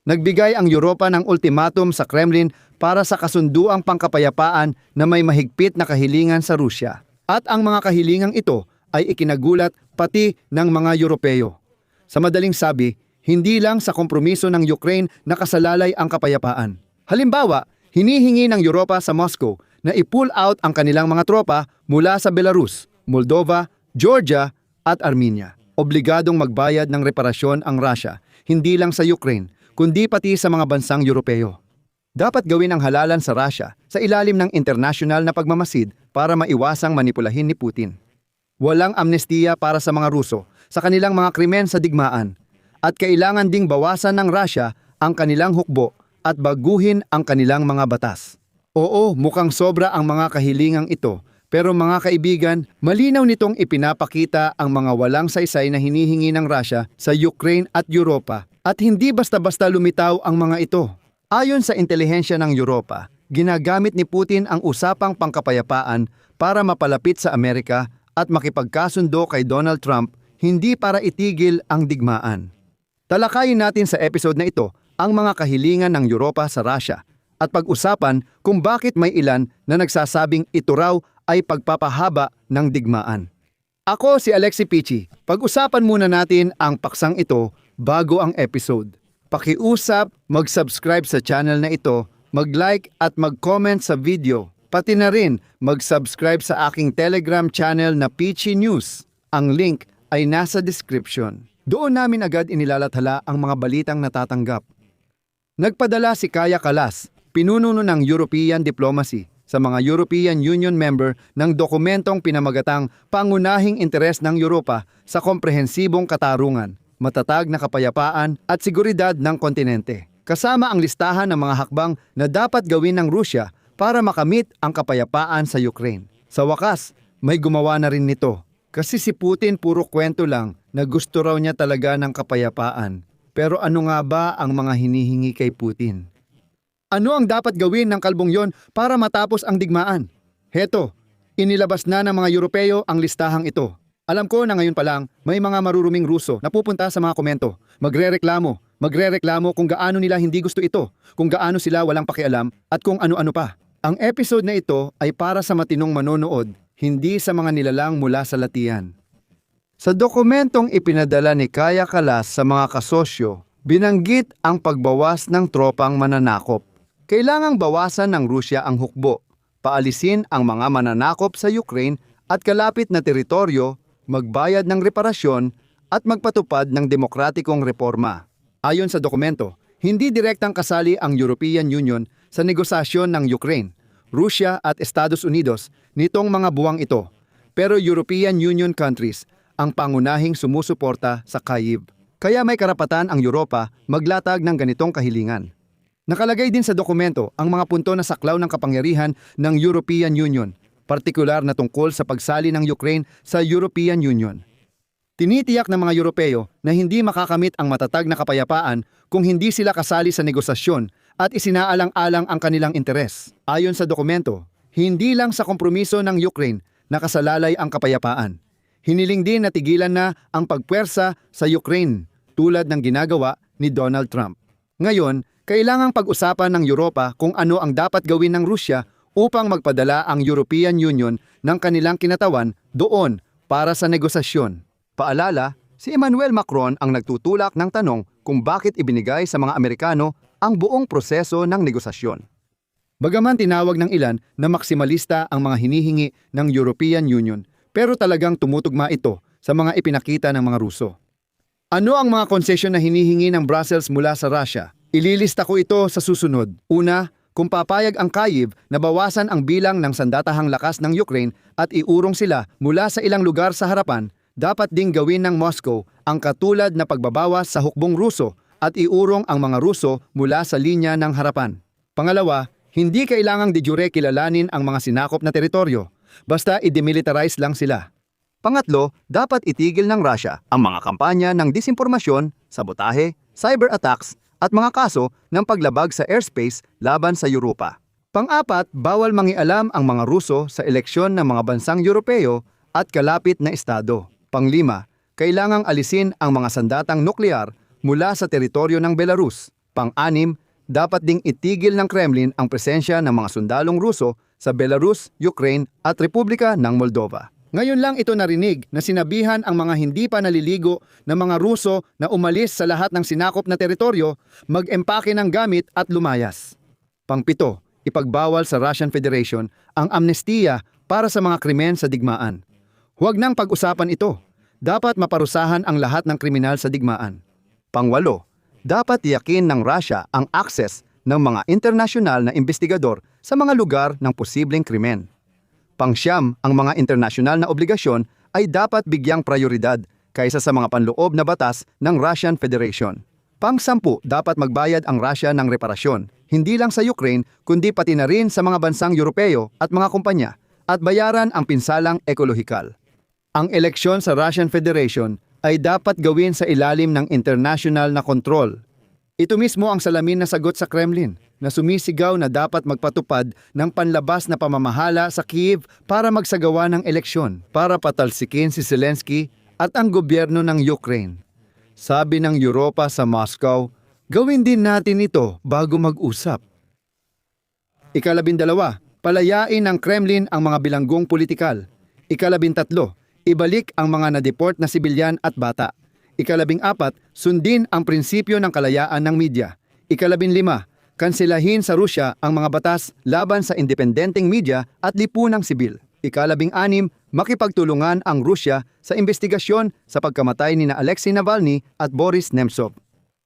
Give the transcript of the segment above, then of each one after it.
Nagbigay ang Europa ng ultimatum sa Kremlin para sa kasunduang pangkapayapaan na may mahigpit na kahilingan sa Rusya. At ang mga kahilingang ito ay ikinagulat pati ng mga Europeo. Sa madaling sabi, hindi lang sa kompromiso ng Ukraine nakasalalay ang kapayapaan. Halimbawa, hinihingi ng Europa sa Moscow na i-pull out ang kanilang mga tropa mula sa Belarus, Moldova, Georgia at Armenia. Obligadong magbayad ng reparasyon ang Russia, hindi lang sa Ukraine, kundi pati sa mga bansang Europeo. Dapat gawin ang halalan sa Russia sa ilalim ng internasyonal na pagmamasid para maiwasang manipulahin ni Putin. Walang amnestiya para sa mga Ruso sa kanilang mga krimen sa digmaan at kailangan ding bawasan ng Russia ang kanilang hukbo at baguhin ang kanilang mga batas. Oo, mukhang sobra ang mga kahilingang ito, pero mga kaibigan, malinaw nitong ipinapakita ang mga walang saysay na hinihingi ng Russia sa Ukraine at Europa at hindi basta-basta lumitaw ang mga ito. Ayon sa intelihensya ng Europa, ginagamit ni Putin ang usapang pangkapayapaan para mapalapit sa Amerika at makipagkasundo kay Donald Trump, hindi para itigil ang digmaan. Talakayin natin sa episode na ito ang mga kahilingan ng Europa sa Russia at pag-usapan kung bakit may ilan na nagsasabing ito raw ay pagpapahaba ng digmaan. Ako si Alexi Pichi. Pag-usapan muna natin ang paksang ito bago ang episode. Pakiusap, mag-subscribe sa channel na ito, mag-like at mag-comment sa video. Pati na rin mag-subscribe sa aking Telegram channel na Pichi News. Ang link ay nasa description. Doon namin agad inilalathala ang mga balitang natatanggap. Nagpadala si Kaja Kallas, pinununo ng European Diplomacy, sa mga European Union member ng dokumentong pinamagatang Pangunahing Interes ng Europa sa komprehensibong katarungan, matatag na kapayapaan at seguridad ng kontinente. Kasama ang listahan ng mga hakbang na dapat gawin ng Rusya para makamit ang kapayapaan sa Ukraine. Sa wakas, may gumawa na rin nito. Kasi si Putin puro kwento lang na gusto raw niya talaga ng kapayapaan. Pero ano nga ba ang mga hinihingi kay Putin? Ano ang dapat gawin ng kalbong yon para matapos ang digmaan? Heto, inilabas na ng mga Europeo ang listahang ito. Alam ko na ngayon pa lang, may mga maruruming Ruso na pupunta sa mga komento. Magrereklamo kung gaano nila hindi gusto ito, kung gaano sila walang pakialam at kung ano-ano pa. Ang episode na ito ay para sa matinong manonood, hindi sa mga nilalang mula sa latian. Sa dokumentong ipinadala ni Kaja Kallas sa mga kasosyo, binanggit ang pagbawas ng tropang mananakop. Kailangang bawasan ng Rusya ang hukbo, paalisin ang mga mananakop sa Ukraine at kalapit na teritoryo, magbayad ng reparasyon at magpatupad ng demokratikong reforma. Ayon sa dokumento, hindi direktang kasali ang European Union sa negosasyon ng Ukraine, Rusya at Estados Unidos nitong mga buwang ito, pero European Union countries ang pangunahing sumusuporta sa Kyiv. Kaya may karapatan ang Europa maglatag ng ganitong kahilingan. Nakalagay din sa dokumento ang mga punto na saklaw ng kapangyarihan ng European Union, partikular na tungkol sa pagsali ng Ukraine sa European Union. Tinitiyak ng mga Europeo na hindi makakamit ang matatag na kapayapaan kung hindi sila kasali sa negosasyon at isinaalang-alang ang kanilang interes. Ayon sa dokumento, hindi lang sa kompromiso ng Ukraine nakasalalay ang kapayapaan. Hiniling din na tigilan na ang pagpuwersa sa Ukraine tulad ng ginagawa ni Donald Trump. Ngayon, kailangang pag-usapan ng Europa kung ano ang dapat gawin ng Rusya upang magpadala ang European Union ng kanilang kinatawan doon para sa negosasyon. Paalala, si Emmanuel Macron ang nagtutulak ng tanong kung bakit ibinigay sa mga Amerikano ang buong proseso ng negosasyon. Bagaman tinawag ng ilan na maksimalista ang mga hinihingi ng European Union, pero talagang tumutugma ito sa mga ipinakita ng mga Ruso. Ano ang mga konsesyon na hinihingi ng Brussels mula sa Russia? Ililista ko ito sa susunod. Una, kung papayag ang Kyiv na bawasan ang bilang ng sandatahang lakas ng Ukraine at iurong sila mula sa ilang lugar sa harapan, dapat ding gawin ng Moscow ang katulad na pagbabawas sa hukbong Ruso at iurong ang mga Ruso mula sa linya ng harapan. Pangalawa, hindi kailangang de jure kilalanin ang mga sinakop na teritoryo, basta i-demilitarize lang sila. Pangatlo, dapat itigil ng Russia ang mga kampanya ng disinformasyon, sabotahe, cyber attacks at mga kaso ng paglabag sa airspace laban sa Europa. Pang-apat, bawal mangialam ang mga Ruso sa eleksyon ng mga bansang Europeo at kalapit na estado. Panglima, kailangang alisin ang mga sandatang nuklear mula sa teritoryo ng Belarus, Pang-anim, dapat ding itigil ng Kremlin ang presensya ng mga sundalong Ruso sa Belarus, Ukraine at Republika ng Moldova. Ngayon lang ito narinig na sinabihan ang mga hindi pa naliligo na mga Ruso na umalis sa lahat ng sinakop na teritoryo, mag-empake ng gamit at lumayas. Pang-pito, ipagbawal sa Russian Federation ang amnestiya para sa mga krimen sa digmaan. Huwag nang pag-usapan ito. Dapat maparusahan ang lahat ng kriminal sa digmaan. Pang-walo, dapat tiyakin ng Russia ang access ng mga internasyonal na investigador sa mga lugar ng posibleng krimen. Pang-siyam, ang mga internasyonal na obligasyon ay dapat bigyang prioridad kaysa sa mga panloob na batas ng Russian Federation. Pang-sampu, dapat magbayad ang Russia ng reparasyon, hindi lang sa Ukraine kundi pati na rin sa mga bansang Europeo at mga kumpanya, at bayaran ang pinsalang ekolohikal. Ang eleksyon sa Russian Federation ay dapat gawin sa ilalim ng international na kontrol. Ito mismo ang salamin na sagot sa Kremlin na sumisigaw na dapat magpatupad ng panlabas na pamamahala sa Kyiv para magsagawa ng eleksyon para patalsikin si Zelensky at ang gobyerno ng Ukraine. Sabi ng Europa sa Moscow, gawin din natin ito bago mag-usap. Ikalabindalawa, palayain ng Kremlin ang mga bilanggong politikal. Ikalabintatlo, ibalik ang mga na-deport na sibilyan at bata. Ikalabing-apat, sundin ang prinsipyo ng kalayaan ng media. Ikalabinlima, kanselahin sa Rusya ang mga batas laban sa independenteng media at lipunang sibil. Ikalabing-anim, makipagtulungan ang Rusya sa investigasyon sa pagkamatay ni Alexei Navalny at Boris Nemtsov.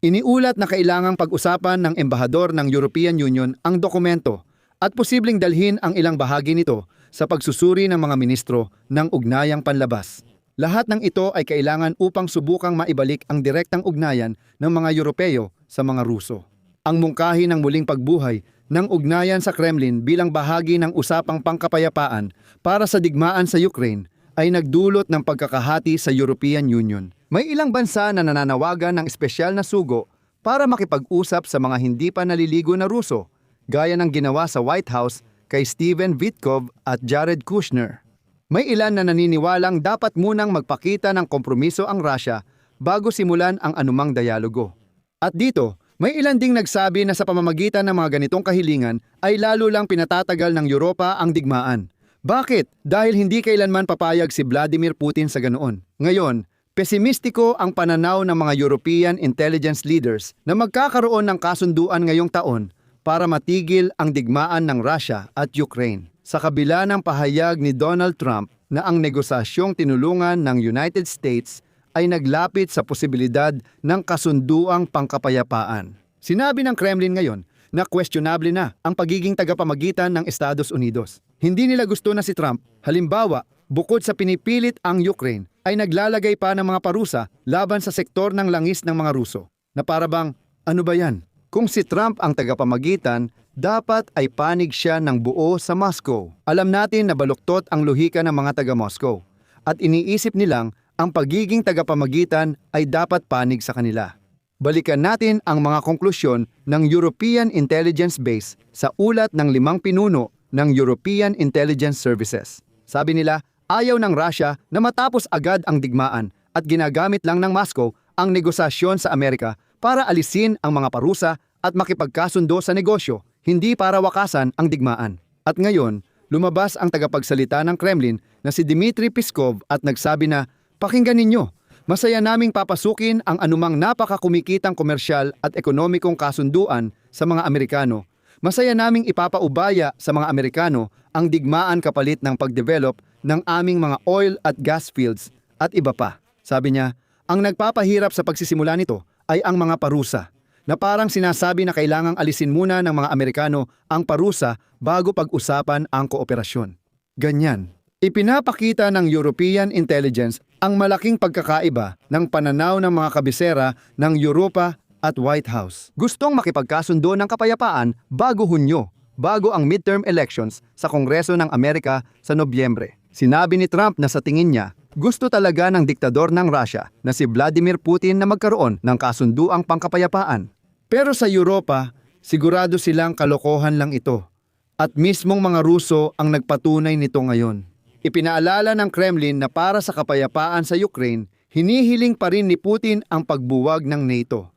Iniulat na kailangang pag-usapan ng embahador ng European Union ang dokumento at posibleng dalhin ang ilang bahagi nito sa pagsusuri ng mga ministro ng ugnayang panlabas. Lahat ng ito ay kailangan upang subukang maibalik ang direktang ugnayan ng mga Europeo sa mga Ruso. Ang mungkahi ng muling pagbuhay ng ugnayan sa Kremlin bilang bahagi ng usapang pangkapayapaan para sa digmaan sa Ukraine ay nagdulot ng pagkakahati sa European Union. May ilang bansa na nananawagan ng espesyal na sugo para makipag-usap sa mga hindi pa naliligo na Ruso, gaya ng ginawa sa White House kay Steven Witkoff at Jared Kushner. May ilan na naniniwalang dapat munang magpakita ng kompromiso ang Russia bago simulan ang anumang dialogo. At dito, may ilan ding nagsabi na sa pamamagitan ng mga ganitong kahilingan ay lalo lang pinatatagal ng Europa ang digmaan. Bakit? Dahil hindi kailanman papayag si Vladimir Putin sa ganoon. Ngayon, pesimistiko ang pananaw ng mga European intelligence leaders na magkakaroon ng kasunduan ngayong taon para matigil ang digmaan ng Russia at Ukraine. Sa kabila ng pahayag ni Donald Trump na ang negosasyong tinulungan ng United States ay naglapit sa posibilidad ng kasunduang pangkapayapaan. Sinabi ng Kremlin ngayon na questionable na ang pagiging tagapamagitan ng Estados Unidos. Hindi nila gusto na si Trump, halimbawa, bukod sa pinipilit ang Ukraine, ay naglalagay pa ng mga parusa laban sa sektor ng langis ng mga Ruso. Na parabang, ano ba yan? Kung si Trump ang tagapamagitan, dapat ay panig siya ng buo sa Moscow. Alam natin na baluktot ang lohika ng mga taga-Moscow at iniisip nilang ang pagiging tagapamagitan ay dapat panig sa kanila. Balikan natin ang mga konklusyon ng European Intelligence Base sa ulat ng 5 pinuno ng European Intelligence Services. Sabi nila, ayaw ng Russia na matapos agad ang digmaan at ginagamit lang ng Moscow ang negosasyon sa Amerika para alisin ang mga parusa at makipagkasundo sa negosyo, hindi para wakasan ang digmaan. At ngayon, lumabas ang tagapagsalita ng Kremlin na si Dmitry Peskov at nagsabi na, pakinggan ninyo, masaya naming papasukin ang anumang napakakumikitang komersyal at ekonomikong kasunduan sa mga Amerikano. Masaya naming ipapaubaya sa mga Amerikano ang digmaan kapalit ng pagdevelop ng aming mga oil at gas fields at iba pa. Sabi niya, ang nagpapahirap sa pagsisimula nito ay ang mga parusa, na parang sinasabi na kailangang alisin muna ng mga Amerikano ang parusa bago pag-usapan ang kooperasyon. Ganyan. Ipinapakita ng European Intelligence ang malaking pagkakaiba ng pananaw ng mga kabisera ng Europa at White House. Gustong makipagkasundo ng kapayapaan bago Hunyo, bago ang midterm elections sa Kongreso ng Amerika sa Nobyembre. Sinabi ni Trump na sa tingin niya, gusto talaga ng diktador ng Russia na si Vladimir Putin na magkaroon ng kasunduang pangkapayapaan. Pero sa Europa, sigurado silang kalokohan lang ito. At mismong mga Ruso ang nagpatunay nito ngayon. Ipinaalala ng Kremlin na para sa kapayapaan sa Ukraine, hinihiling pa rin ni Putin ang pagbuwag ng NATO.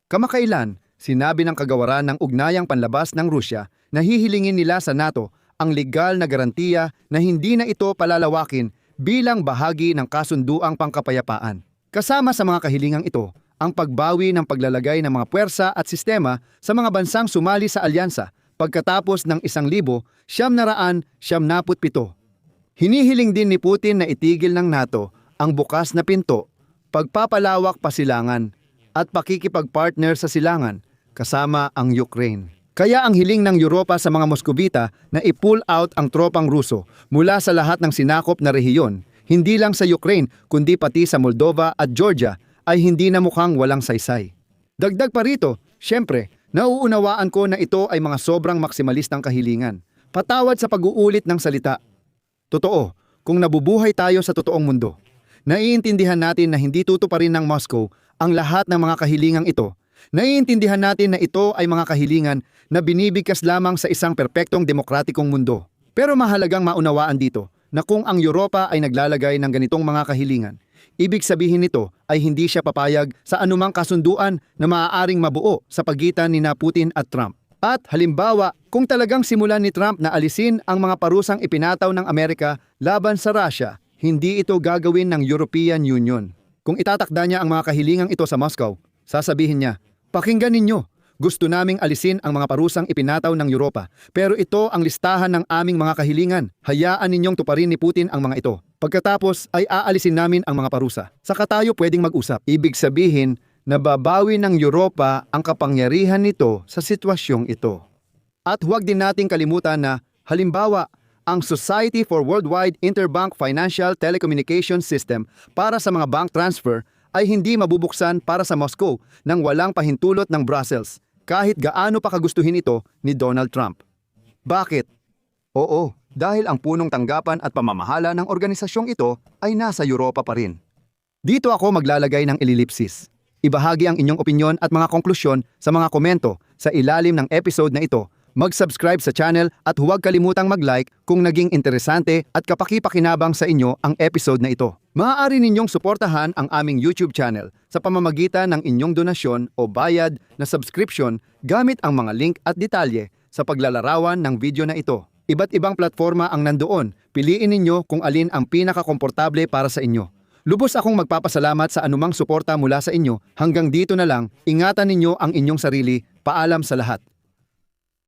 Kamakailan, Sinabi ng kagawaran ng ugnayang panlabas ng Rusya na hihilingin nila sa NATO ang legal na garantiya na hindi na ito palalawakin bilang bahagi ng kasunduang pangkapayapaan. Kasama sa mga kahilingang ito, ang pagbawi ng paglalagay ng mga puwersa at sistema sa mga bansang sumali sa alyansa pagkatapos ng 1,977. Hinihiling din ni Putin na itigil ng NATO ang bukas na pinto, pagpapalawak pa silangan at pakikipagpartner sa silangan kasama ang Ukraine. Kaya ang hiling ng Europa sa mga Moskovita na i-pull out ang tropang Ruso mula sa lahat ng sinakop na rehiyon, hindi lang sa Ukraine kundi pati sa Moldova at Georgia, ay hindi na mukhang walang saysay. Dagdag pa rito, syempre, nauunawaan ko na ito ay mga sobrang maksimalistang kahilingan. Patawad sa pag-uulit ng salita. Totoo, kung nabubuhay tayo sa totoong mundo, naiintindihan natin na hindi tutuparin ng Moscow ang lahat ng mga kahilingang ito. Naiintindihan natin na ito ay mga kahilingan na binibigkas lamang sa isang perpektong demokratikong mundo. Pero mahalagang maunawaan dito na kung ang Europa ay naglalagay ng ganitong mga kahilingan, ibig sabihin nito ay hindi siya papayag sa anumang kasunduan na maaaring mabuo sa pagitan ni Putin at Trump. At halimbawa, kung talagang simulan ni Trump na alisin ang mga parusang ipinataw ng Amerika laban sa Russia, hindi ito gagawin ng European Union. Kung itatakda niya ang mga kahilingang ito sa Moscow, sasabihin niya, pakinggan ninyo, gusto naming alisin ang mga parusang ipinataw ng Europa, pero ito ang listahan ng aming mga kahilingan. Hayaan ninyong tuparin ni Putin ang mga ito. Pagkatapos ay aalisin namin ang mga parusa. Saka tayo pwedeng mag-usap. Ibig sabihin, nababawi ng Europa ang kapangyarihan nito sa sitwasyong ito. At huwag din nating kalimutan na, halimbawa, ang Society for Worldwide Interbank Financial Telecommunications System para sa mga bank transfer ay hindi mabubuksan para sa Moscow nang walang pahintulot ng Brussels, kahit gaano pa kagustuhin ito ni Donald Trump. Bakit? Oo, dahil ang punong tanggapan at pamamahala ng organisasyong ito ay nasa Europa pa rin. Dito ako maglalagay ng ililipsis. Ibahagi ang inyong opinyon at mga konklusyon sa mga komento sa ilalim ng episode na ito. Mag-subscribe sa channel at huwag kalimutang mag-like kung naging interesante at kapaki-pakinabang sa inyo ang episode na ito. Maaari ninyong suportahan ang aming YouTube channel sa pamamagitan ng inyong donasyon o bayad na subscription gamit ang mga link at detalye sa paglalarawan ng video na ito. Iba't ibang platforma ang nandoon. Piliin ninyo kung alin ang pinakakomportable para sa inyo. Lubos akong magpapasalamat sa anumang suporta mula sa inyo. Hanggang dito na lang, ingatan ninyo ang inyong sarili. Paalam sa lahat.